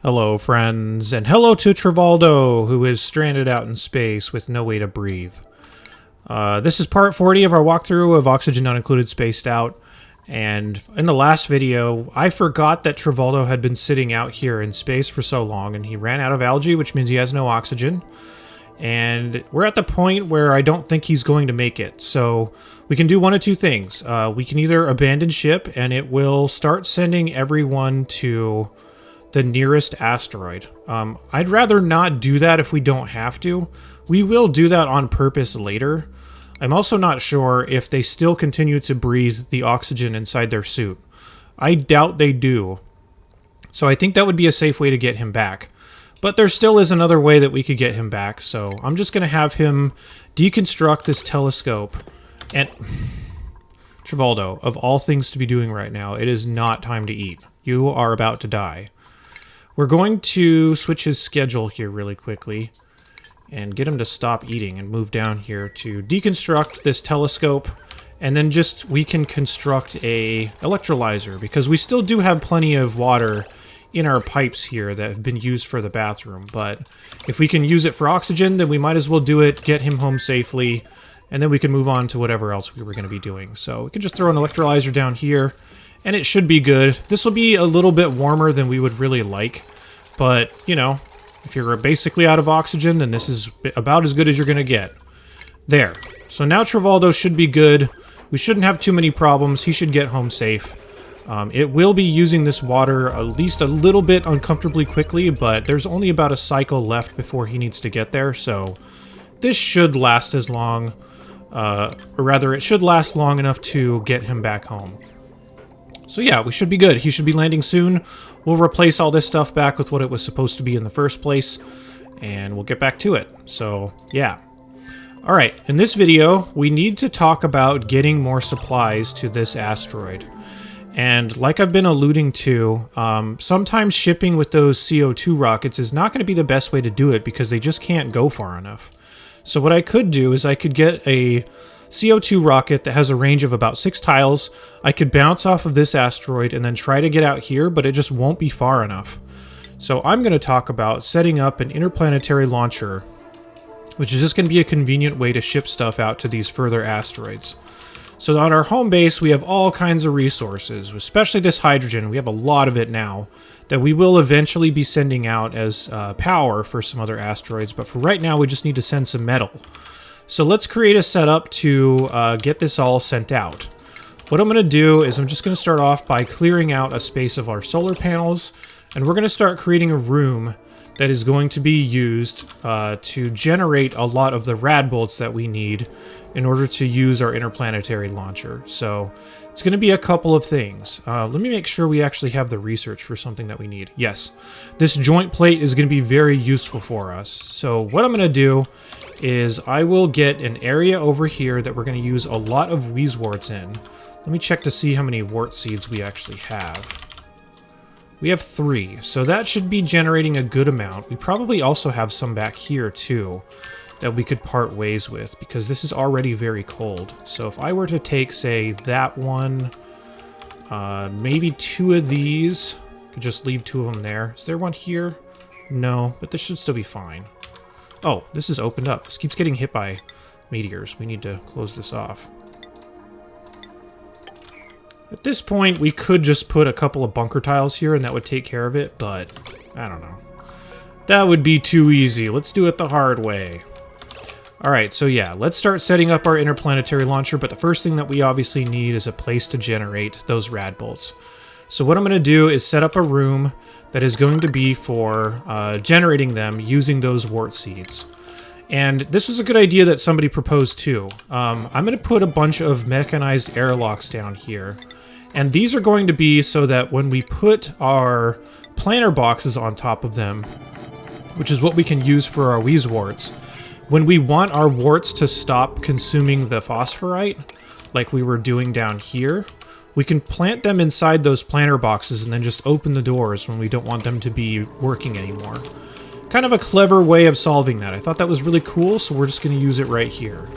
Hello, friends, and hello to Travaldo, who is stranded out in space with no way to breathe. This is part 40 of our walkthrough of Oxygen Not Included Spaced Out, and in the last video, I forgot that Travaldo had been sitting out here in space for so long, and he ran out of algae, which means he has no oxygen, and we're at the point where I don't think he's going to make it, so we can do one of two things. We can either abandon ship, and it will start sending everyone to the nearest asteroid. I'd rather not do that if we don't have to. We will do that on purpose later. I'm also not sure if they still continue to breathe the oxygen inside their suit. I doubt they do. So I think that would be a safe way to get him back. But there still is another way that we could get him back, so I'm just going to have him deconstruct this telescope. And Travaldo, of all things to be doing right now, it is not time to eat. You are about to die. We're going to switch his schedule here really quickly and get him to stop eating and move down here to deconstruct this telescope, and then we can construct a electrolyzer, because we still do have plenty of water in our pipes here that have been used for the bathroom, but if we can use it for oxygen, then we might as well do it, get him home safely, and then we can move on to whatever else we were going to be doing. So we can just throw an electrolyzer down here, and it should be good. This will be a little bit warmer than we would really like, but, you know, if you're basically out of oxygen, then this is about as good as you're going to get. There. So now Travaldo should be good. We shouldn't have too many problems. He should get home safe. It will be using this water at least a little bit uncomfortably quickly, but there's only about a cycle left before he needs to get there, so this should last as long, or rather, it should last long enough to get him back home. So yeah, we should be good. He should be landing soon. We'll replace all this stuff back with what it was supposed to be in the first place, and we'll get back to it. So, yeah. Alright, in this video, we need to talk about getting more supplies to this asteroid. And like I've been alluding to, sometimes shipping with those CO2 rockets is not going to be the best way to do it because they just can't go far enough. So what I could do is I could get a CO2 rocket that has a range of about 6 tiles. I could bounce off of this asteroid and then try to get out here, but it just won't be far enough. So I'm going to talk about setting up an interplanetary launcher, which is just going to be a convenient way to ship stuff out to these further asteroids. So on our home base, we have all kinds of resources, especially this hydrogen. We have a lot of it now that we will eventually be sending out as power for some other asteroids, but for right now, we just need to send some metal. So let's create a setup to get this all sent out. What I'm going to do is I'm just going to start off by clearing out a space of our solar panels, and we're going to start creating a room that is going to be used to generate a lot of the Radbolts that we need in order to use our interplanetary launcher. So it's going to be a couple of things. Let me make sure we actually have the research for something that we need. Yes, this joint plate is going to be very useful for us. So what I'm going to do is I will get an area over here that we're going to use a lot of Wheezeworts in. Let me check to see how many wart seeds we actually have. We have 3, so that should be generating a good amount. We probably also have some back here too that we could part ways with, because this is already very cold. So if I were to take, say, that one, maybe 2 of these, could just leave 2 of them there. Is there one here? No, but this should still be fine. Oh, this is opened up. This keeps getting hit by meteors. We need to close this off. At this point, we could just put a couple of bunker tiles here and that would take care of it, but I don't know. That would be too easy. Let's do it the hard way. Alright, so yeah, let's start setting up our interplanetary launcher, but the first thing that we obviously need is a place to generate those Radbolts. So what I'm going to do is set up a room that is going to be for generating them using those wart seeds. And this was a good idea that somebody proposed too. I'm going to put a bunch of mechanized airlocks down here. And these are going to be so that when we put our planter boxes on top of them, which is what we can use for our Wheezeworts, when we want our warts to stop consuming the phosphorite, like we were doing down here, we can plant them inside those planter boxes and then just open the doors when we don't want them to be working anymore. Kind of a clever way of solving that. I thought that was really cool, so we're just going to use it right here.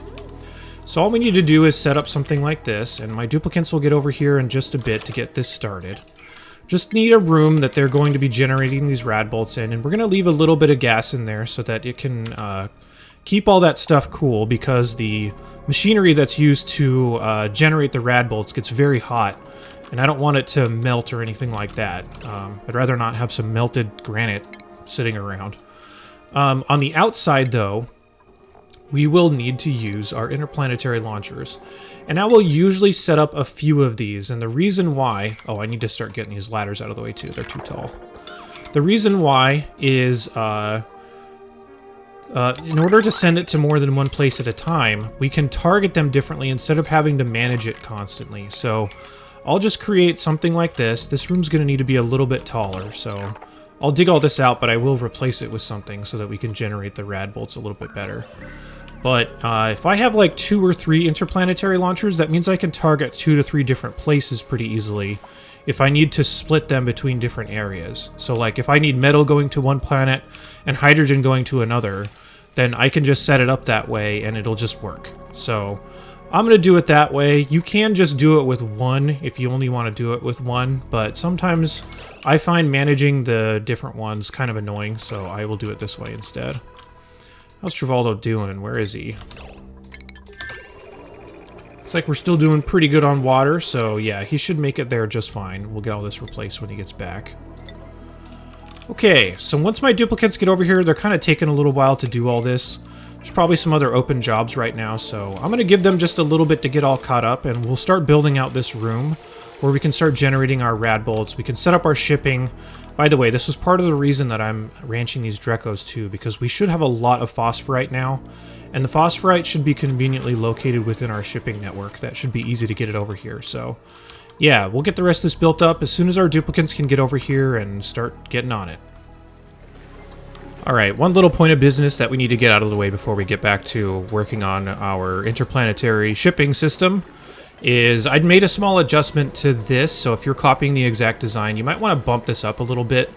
So all we need to do is set up something like this, and my duplicates will get over here in just a bit to get this started. just need a room that they're going to be generating these Radbolts in, and we're going to leave a little bit of gas in there so that it can keep all that stuff cool, because the machinery that's used to generate the Radbolts gets very hot, and I don't want it to melt or anything like that. I'd rather not have some melted granite sitting around. On the outside, though, we will need to use our interplanetary launchers. And I will usually set up a few of these, and the reason why... Oh, I need to start getting these ladders out of the way, too. They're too tall. The reason why is, in order to send it to more than one place at a time, we can target them differently instead of having to manage it constantly. So I'll just create something like this. This room's going to need to be a little bit taller, so I'll dig all this out, but I will replace it with something so that we can generate the Radbolts a little bit better. But if I have like 2 or 3 interplanetary launchers, that means I can target 2 to 3 different places pretty easily if I need to split them between different areas. So like if I need metal going to one planet and hydrogen going to another, then I can just set it up that way and it'll just work. So I'm going to do it that way. You can just do it with one if you only want to do it with one, but sometimes I find managing the different ones kind of annoying, so I will do it this way instead. How's Travaldo doing? Where is he? Looks like we're still doing pretty good on water, so yeah, he should make it there just fine. We'll get all this replaced when he gets back. Okay, so once my duplicates get over here, they're kind of taking a little while to do all this. There's probably some other open jobs right now, so I'm going to give them just a little bit to get all caught up, and we'll start building out this room where we can start generating our Radbolts. We can set up our shipping. By the way, this was part of the reason that I'm ranching these Drecos too, because we should have a lot of phosphorite now, and the phosphorite should be conveniently located within our shipping network. That should be easy to get it over here, so yeah, we'll get the rest of this built up as soon as our duplicates can get over here and start getting on it. Alright, one little point of business that we need to get out of the way before we get back to working on our interplanetary shipping system is I'd made a small adjustment to this, so if you're copying the exact design, you might want to bump this up a little bit,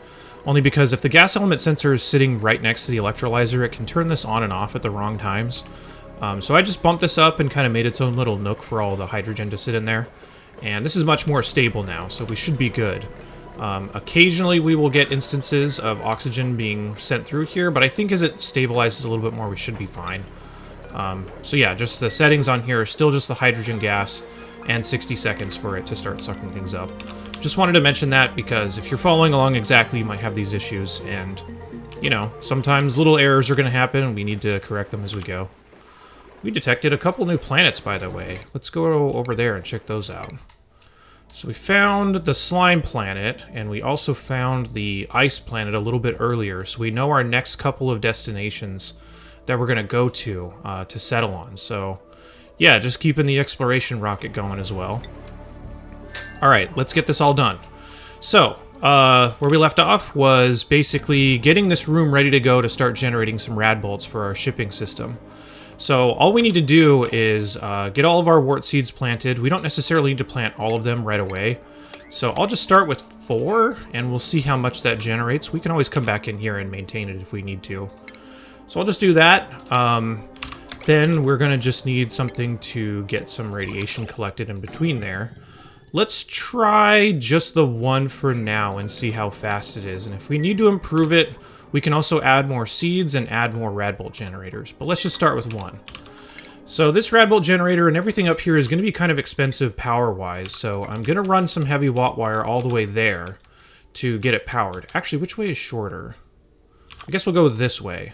only because if the gas element sensor is sitting right next to the electrolyzer, it can turn this on and off at the wrong times. So I just bumped this up and kind of made its own little nook for all the hydrogen to sit in there, and this is much more stable now, so we should be good. Occasionally we will get instances of oxygen being sent through here, but I think as it stabilizes a little bit more, we should be fine. So yeah, just the settings on here are still just the hydrogen gas, and 60 seconds for it to start sucking things up. Just wanted to mention that because if you're following along exactly, you might have these issues, and, you know, sometimes little errors are going to happen, and we need to correct them as we go. We detected a couple new planets, by the way. Let's go over there and check those out. So we found the slime planet, and we also found the ice planet a little bit earlier, so we know our next couple of destinations that we're going to go to settle on. So yeah, just keeping the exploration rocket going as well. Alright, let's get this all done. So, where we left off was basically getting this room ready to go to start generating some Radbolts for our shipping system. So all we need to do is get all of our wart seeds planted. We don't necessarily need to plant all of them right away. So I'll just start with 4, and we'll see how much that generates. We can always come back in here and maintain it if we need to. So I'll just do that. Then we're going to just need something to get some radiation collected in between there. Let's try just the 1 for now and see how fast it is. And if we need to improve it, we can also add more seeds and add more Radbolt generators. But let's just start with 1. So this Radbolt generator and everything up here is going to be kind of expensive power-wise. So I'm going to run some heavy watt wire all the way there to get it powered. Actually, which way is shorter? I guess we'll go this way.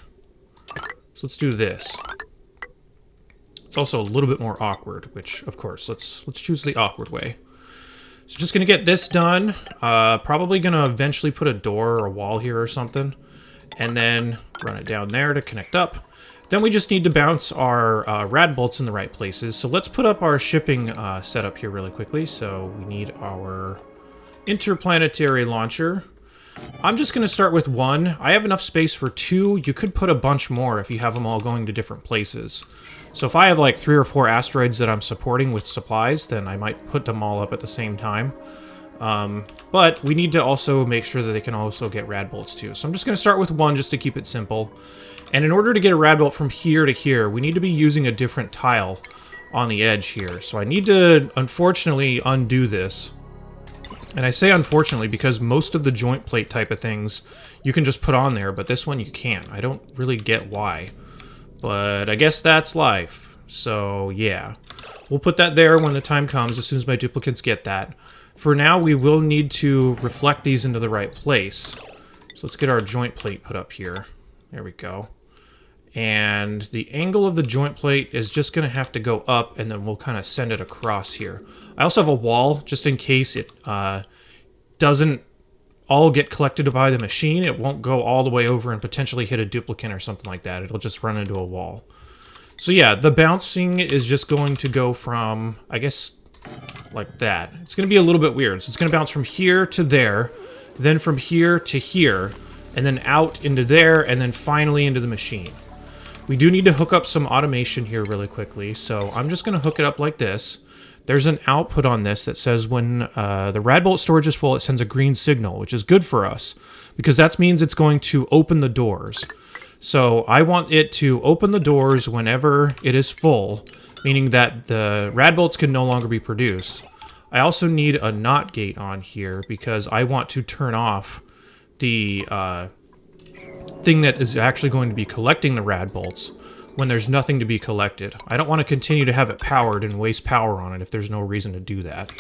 So let's do this. It's also a little bit more awkward, which, of course, let's choose the awkward way. So just going to get this done. Probably going to eventually put a door or a wall here or something. And then run it down there to connect up. Then we just need to bounce our Radbolts in the right places. So let's put up our shipping setup here really quickly. So we need our interplanetary launcher. I'm just going to start with 1. I have enough space for 2. You could put a bunch more if you have them all going to different places. So if I have like 3 or 4 asteroids that I'm supporting with supplies, then I might put them all up at the same time. But we need to also make sure that they can also get Radbolts too. So I'm just going to start with 1 just to keep it simple. And in order to get a Radbolt from here to here, we need to be using a different tile on the edge here. So I need to, unfortunately, undo this. And I say unfortunately because most of the joint plate type of things you can just put on there, but this one you can't. I don't really get why. But I guess that's life. So yeah, we'll put that there when the time comes, as soon as my duplicates get that. For now, we will need to reflect these into the right place. So let's get our joint plate put up here. There we go. And the angle of the joint plate is just going to have to go up, and then we'll kind of send it across here. I also have a wall, just in case it doesn't all get collected by the machine. It won't go all the way over and potentially hit a duplicate or something like that. It'll just run into a wall. So yeah, the bouncing is just going to go from, I guess, like that. It's going to be a little bit weird. So it's going to bounce from here to there, then from here to here, and then out into there, and then finally into the machine. We do need to hook up some automation here really quickly, so I'm just going to hook it up like this. There's an output on this that says when the Radbolt storage is full, it sends a green signal, which is good for us, because that means it's going to open the doors. So I want it to open the doors whenever it is full, meaning that the Radbolts can no longer be produced. I also need a NOT gate on here, because I want to turn off the thing that is actually going to be collecting the Radbolts when there's nothing to be collected. I don't want to continue to have it powered and waste power on it if there's no reason to do that.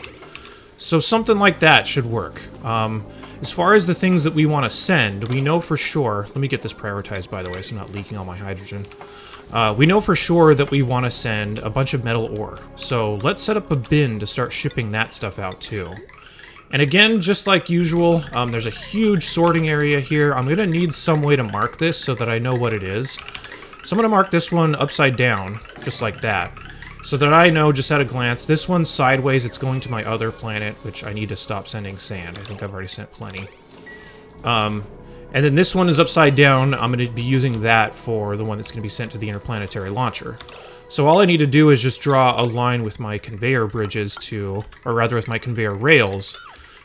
So something like that should work. As far as the things that we want to send, we know for sure... Let me get this prioritized, by the way, so I'm not leaking all my hydrogen. We know for sure that we want to send a bunch of metal ore. So let's set up a bin to start shipping that stuff out too. And again, just like usual, there's a huge sorting area here. I'm going to need some way to mark this so that I know what it is. So I'm going to mark this one upside down, just like that, so that I know just at a glance. This one's sideways, it's going to my other planet, which I need to stop sending sand. I think I've already sent plenty. And then this one is upside down. I'm going to be using that for the one that's going to be sent to the interplanetary launcher. So all I need to do is just draw a line with my conveyor bridges to, or rather with my conveyor rails,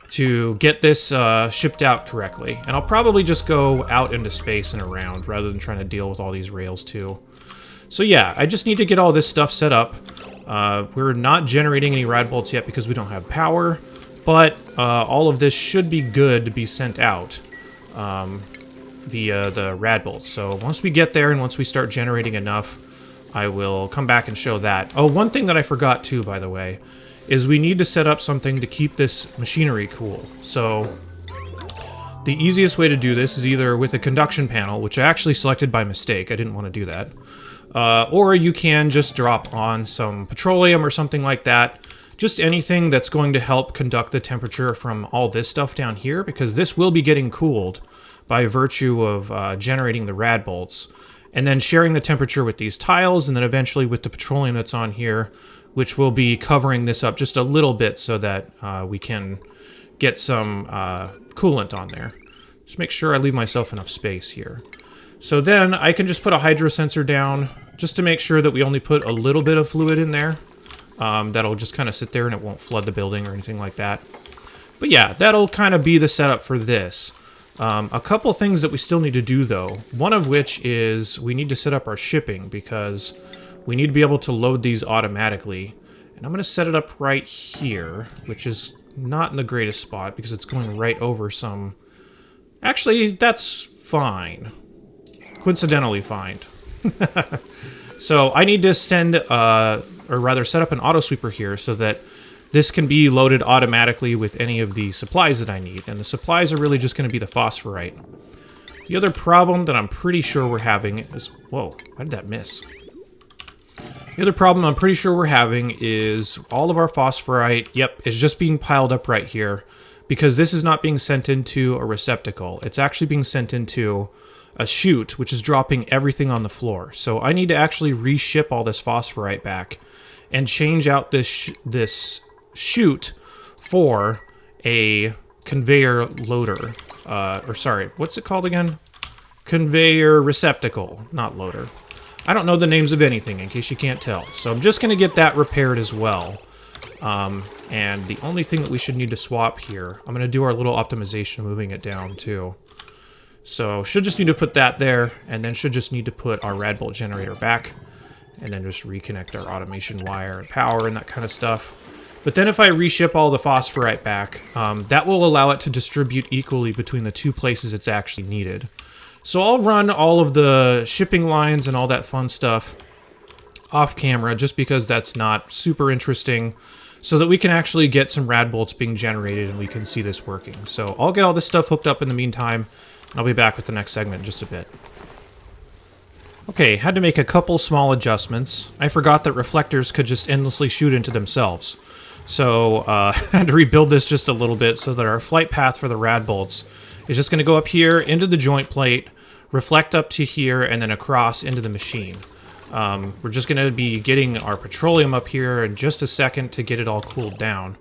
to get this shipped out correctly. And I'll probably just go out into space and around rather than trying to deal with all these rails too. So yeah, I just need to get all this stuff set up. We're not generating any Radbolts yet because we don't have power, but all of this should be good to be sent out via the Radbolts. So once we get there and once we start generating enough, I will come back and show that. Oh, one thing that I forgot too, by the way, is we need to set up something to keep this machinery cool. So the easiest way to do this is either with a conduction panel, which I actually selected by mistake. I didn't want to do that. Or you can just drop on some petroleum or something like that. Just anything that's going to help conduct the temperature from all this stuff down here, because this will be getting cooled by virtue of generating the Radbolts, and then sharing the temperature with these tiles, and then eventually with the petroleum that's on here, which will be covering this up just a little bit so that we can get some coolant on there. Just make sure I leave myself enough space here. So then I can just put a hydro sensor down just to make sure that we only put a little bit of fluid in there. That'll just kind of sit there and it won't flood the building or anything like that. But yeah, that'll kind of be the setup for this. A couple things that we still need to do though, one of which is we need to set up our shipping, because we need to be able to load these automatically. And I'm going to set it up right here, which is not in the greatest spot because it's going right over some... Actually, that's fine. Coincidentally fine. So I need to send, or rather set up an auto sweeper here so that this can be loaded automatically with any of the supplies that I need. And the supplies are really just going to be the phosphorite. The other problem that I'm pretty sure we're having is... Whoa, why did that miss? The other problem I'm pretty sure we're having is all of our phosphorite, yep, is just being piled up right here, because this is not being sent into a receptacle. It's actually being sent into a chute, which is dropping everything on the floor. So I need to actually reship all this phosphorite back and change out this chute for a conveyor loader. Or sorry, what's it called again? Conveyor receptacle, not loader. I don't know the names of anything, in case you can't tell. So I'm just going to get that repaired as well. And the only thing that we should need to swap here, I'm going to do our little optimization, moving it down too. So should just need to put that there, and then should just need to put our Radbolt generator back, and then just reconnect our automation wire and power and that kind of stuff. But then if I reship all the phosphorite back, that will allow it to distribute equally between the two places it's actually needed. So I'll run all of the shipping lines and all that fun stuff off camera just because that's not super interesting, so that we can actually get some Radbolts being generated and we can see this working. So I'll get all this stuff hooked up in the meantime, and I'll be back with the next segment in just a bit. Okay, had to make a couple small adjustments. I forgot that reflectors could just endlessly shoot into themselves. So I had to rebuild this just a little bit so that our flight path for the Radbolts is just going to go up here into the joint plate, reflect up to here, and then across into the machine. We're just going to be getting our petroleum up here in just a second to get it all cooled down,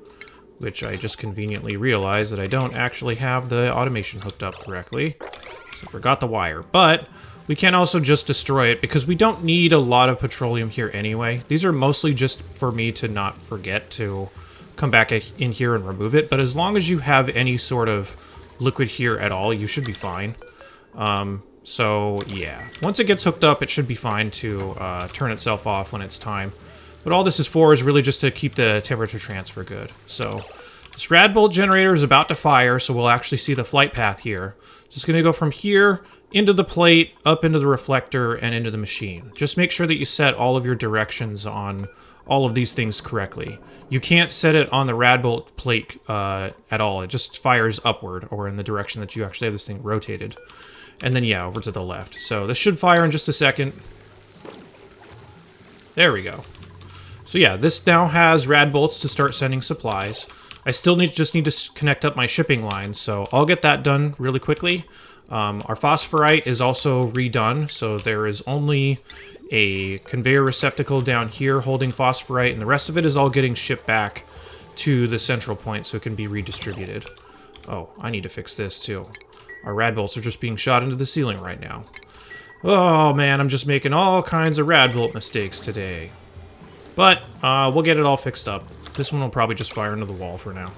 which I just conveniently realized that I don't actually have the automation hooked up correctly. So I forgot the wire. But we can also just destroy it because we don't need a lot of petroleum here anyway. These are mostly just for me to not forget to come back in here and remove it. But as long as you have any sort of liquid here at all, you should be fine. So yeah, once it gets hooked up, it should be fine to turn itself off when it's time. But all this is for is really just to keep the temperature transfer good. So this Radbolt generator is about to fire, so we'll actually see the flight path here. Just going to go from here into the plate, up into the reflector, and into the machine. Just make sure that you set all of your directions on all of these things correctly. You can't set it on the Radbolt plate at all. It just fires upward, or in the direction that you actually have this thing rotated. And then, yeah, over to the left. So this should fire in just a second. There we go. So yeah, this now has Radbolts to start sending supplies. I still just need to connect up my shipping lines, so I'll get that done really quickly. Our phosphorite is also redone, so there is only a conveyor receptacle down here holding phosphorite, and the rest of it is all getting shipped back to the central point so it can be redistributed. Oh, I need to fix this too. Our Radbolts are just being shot into the ceiling right now. Oh man, I'm just making all kinds of Radbolt mistakes today. But we'll get it all fixed up. This one will probably just fire into the wall for now.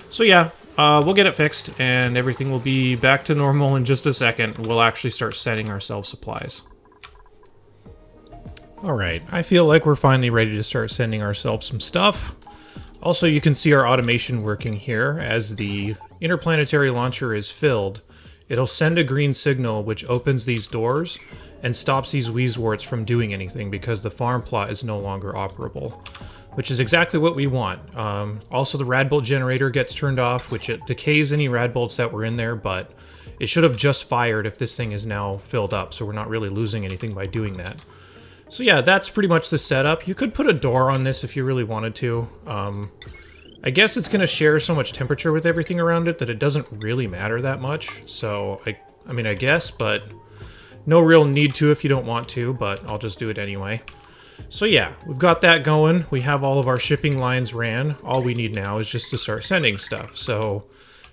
So yeah, we'll get it fixed, and everything will be back to normal in just a second. We'll actually start sending ourselves supplies. Alright, I feel like we're finally ready to start sending ourselves some stuff. Also, you can see our automation working here. As the interplanetary launcher is filled, it'll send a green signal which opens these doors and stops these Wheezeworts from doing anything because the farm plot is no longer operable, which is exactly what we want. Also, the Radbolt generator gets turned off, which it decays any Radbolts that were in there, but it should have just fired if this thing is now filled up, so we're not really losing anything by doing that. So yeah, that's pretty much the setup. You could put a door on this if you really wanted to. I guess it's going to share so much temperature with everything around it that it doesn't really matter that much. So, I mean, I guess, but no real need to if you don't want to, but I'll just do it anyway. So yeah, we've got that going. We have all of our shipping lines ran. All we need now is just to start sending stuff. So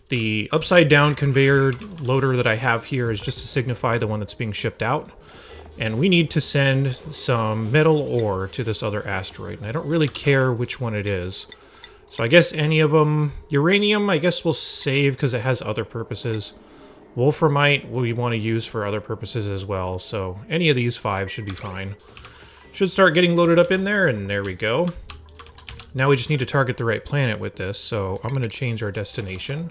the upside down conveyor loader that I have here is just to signify the one that's being shipped out. And we need to send some metal ore to this other asteroid. And I don't really care which one it is. So I guess any of them. Uranium, I guess we'll save because it has other purposes. Wolframite we want to use for other purposes as well. So any of these 5 should be fine. Should start getting loaded up in there, and there we go. Now we just need to target the right planet with this. So I'm going to change our destination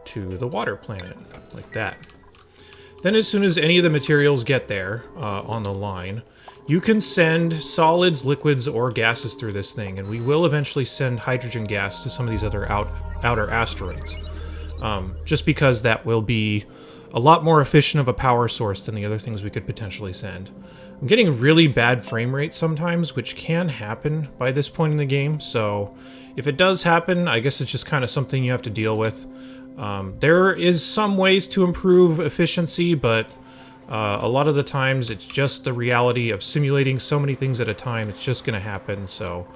to the water planet, like that. Then as soon as any of the materials get there on the line, you can send solids, liquids, or gases through this thing, and we will eventually send hydrogen gas to some of these other outer asteroids. Just because that will be a lot more efficient of a power source than the other things we could potentially send. I'm getting really bad frame rates sometimes, which can happen by this point in the game, so if it does happen, I guess it's just kind of something you have to deal with. There is some ways to improve efficiency, but a lot of the times it's just the reality of simulating so many things at a time. It's just going to happen, so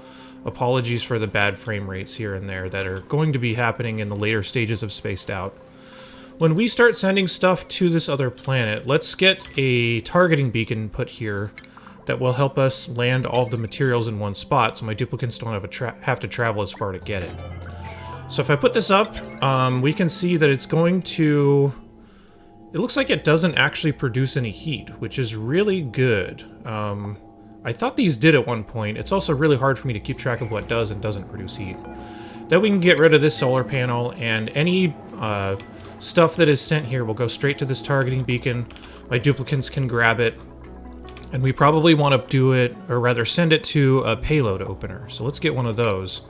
apologies for the bad frame rates here and there that are going to be happening in the later stages of Spaced Out. When we start sending stuff to this other planet, let's get a targeting beacon put here that will help us land all of the materials in one spot so my duplicates don't have to travel as far to get it. So if I put this up, we can see that it's going to... It looks like it doesn't actually produce any heat, which is really good. I thought these did at one point. It's also really hard for me to keep track of what does and doesn't produce heat. Then we can get rid of this solar panel, and any stuff that is sent here will go straight to this targeting beacon. My duplicants can grab it, and we probably want to do it, or rather send it to a payload opener. So let's get one of those.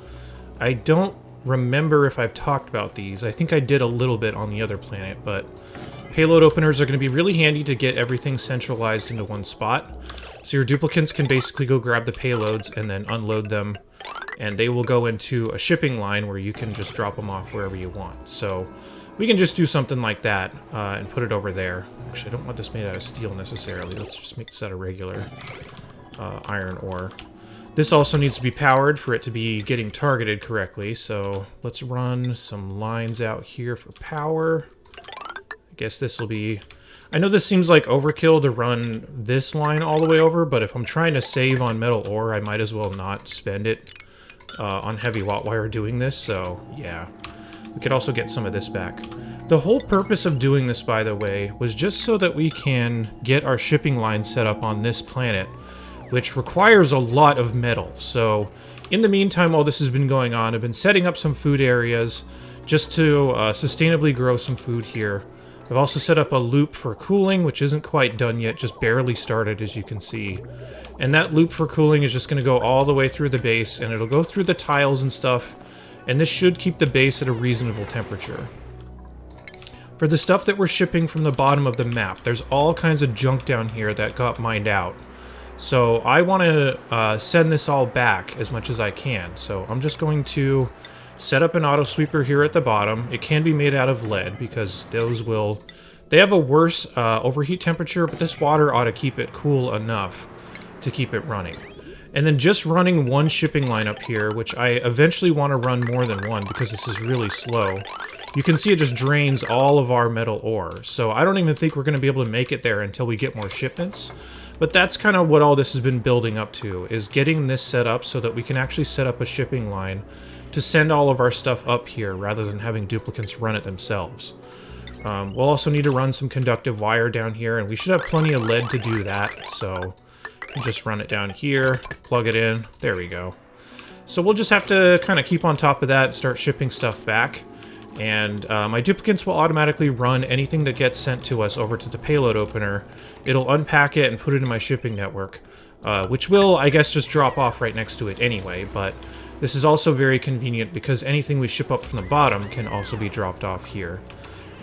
I don't remember if I've talked about these. I think I did a little bit on the other planet, but payload openers are going to be really handy to get everything centralized into one spot. So your duplicants can basically go grab the payloads and then unload them, and they will go into a shipping line where you can just drop them off wherever you want. So we can just do something like that and put it over there. Actually, I don't want this made out of steel necessarily. Let's just make this out of regular iron ore. This also needs to be powered for it to be getting targeted correctly. So let's run some lines out here for power. I guess this will be... I know this seems like overkill to run this line all the way over, but if I'm trying to save on metal ore, I might as well not spend it on heavy watt wire doing this, so yeah. We could also get some of this back. The whole purpose of doing this, by the way, was just so that we can get our shipping line set up on this planet, which requires a lot of metal. So in the meantime, while this has been going on, I've been setting up some food areas just to sustainably grow some food here. I've also set up a loop for cooling, which isn't quite done yet, just barely started, as you can see. And that loop for cooling is just going to go all the way through the base, and it'll go through the tiles and stuff, and this should keep the base at a reasonable temperature. For the stuff that we're shipping from the bottom of the map, there's all kinds of junk down here that got mined out. So I want to send this all back as much as I can. So I'm just going to set up an auto sweeper here at the bottom. It can be made out of lead because those will... They have a worse overheat temperature, but this water ought to keep it cool enough to keep it running. And then just running one shipping line up here, which I eventually want to run more than one because this is really slow. You can see it just drains all of our metal ore. So I don't even think we're going to be able to make it there until we get more shipments. But that's kind of what all this has been building up to, is getting this set up so that we can actually set up a shipping line to send all of our stuff up here rather than having duplicants run it themselves. We'll also need to run some conductive wire down here, and we should have plenty of lead to do that, so just run it down here, plug it in, there we go. So we'll just have to kind of keep on top of that and start shipping stuff back. And my duplicants will automatically run anything that gets sent to us over to the payload opener. It'll unpack it and put it in my shipping network, which will, I guess, just drop off right next to it anyway, but this is also very convenient because anything we ship up from the bottom can also be dropped off here.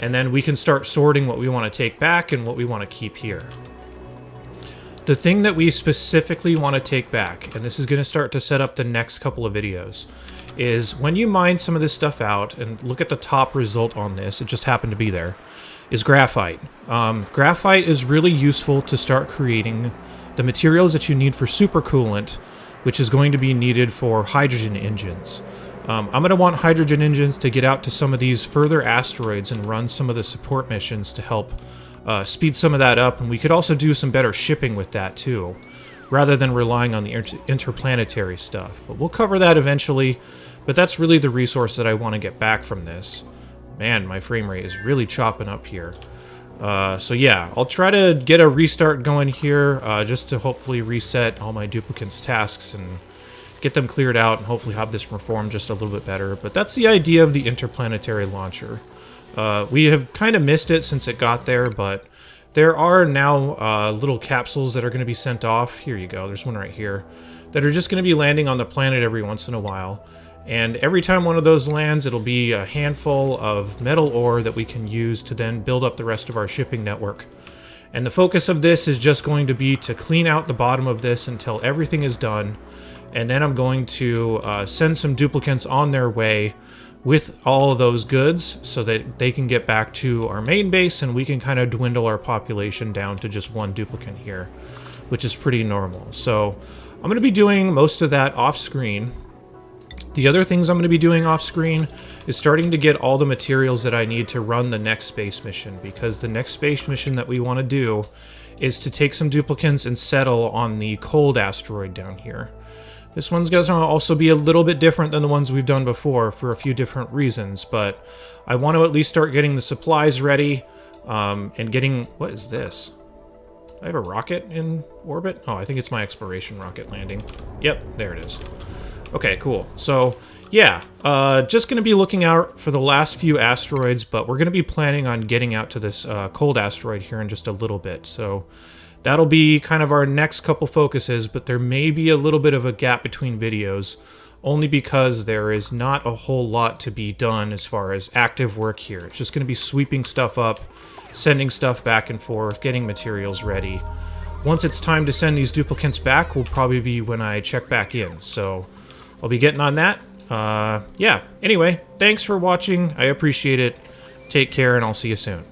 And then we can start sorting what we want to take back and what we want to keep here. The thing that we specifically want to take back, and this is going to start to set up the next couple of videos, is when you mine some of this stuff out, and look at the top result on this, it just happened to be there, is graphite. Graphite is really useful to start creating the materials that you need for supercoolant, which is going to be needed for hydrogen engines. I'm going to want hydrogen engines to get out to some of these further asteroids and run some of the support missions to help speed some of that up, and we could also do some better shipping with that too, rather than relying on the interplanetary stuff. But we'll cover that eventually, but that's really the resource that I want to get back from this. Man, my frame rate is really chopping up here. So yeah, I'll try to get a restart going here, just to hopefully reset all my duplicants tasks and get them cleared out and hopefully have this perform just a little bit better. But that's the idea of the interplanetary launcher. We have kind of missed it since it got there, but there are now little capsules that are going to be sent off. Here you go, there's one right here, that are just going to be landing on the planet every once in a while. And every time one of those lands, it'll be a handful of metal ore that we can use to then build up the rest of our shipping network. And the focus of this is just going to be to clean out the bottom of this until everything is done. And then I'm going to send some duplicants on their way with all of those goods so that they can get back to our main base and we can kind of dwindle our population down to just one duplicant here, which is pretty normal. So I'm going to be doing most of that off screen. The other things I'm going to be doing off screen is starting to get all the materials that I need to run the next space mission, because the next space mission that we want to do is to take some duplicants and settle on the cold asteroid down here. This one's going to also be a little bit different than the ones we've done before for a few different reasons, but I want to at least start getting the supplies ready and getting... What is this? I have a rocket in orbit? Oh, I think it's my exploration rocket landing. Yep, there it is. Okay, cool. So, yeah, just going to be looking out for the last few asteroids, but we're going to be planning on getting out to this cold asteroid here in just a little bit. So that'll be kind of our next couple focuses, but there may be a little bit of a gap between videos, only because there is not a whole lot to be done as far as active work here. It's just going to be sweeping stuff up, sending stuff back and forth, getting materials ready. Once it's time to send these duplicants back will probably be when I check back in, so I'll be getting on that. Yeah, anyway, thanks for watching. I appreciate it. Take care, and I'll see you soon.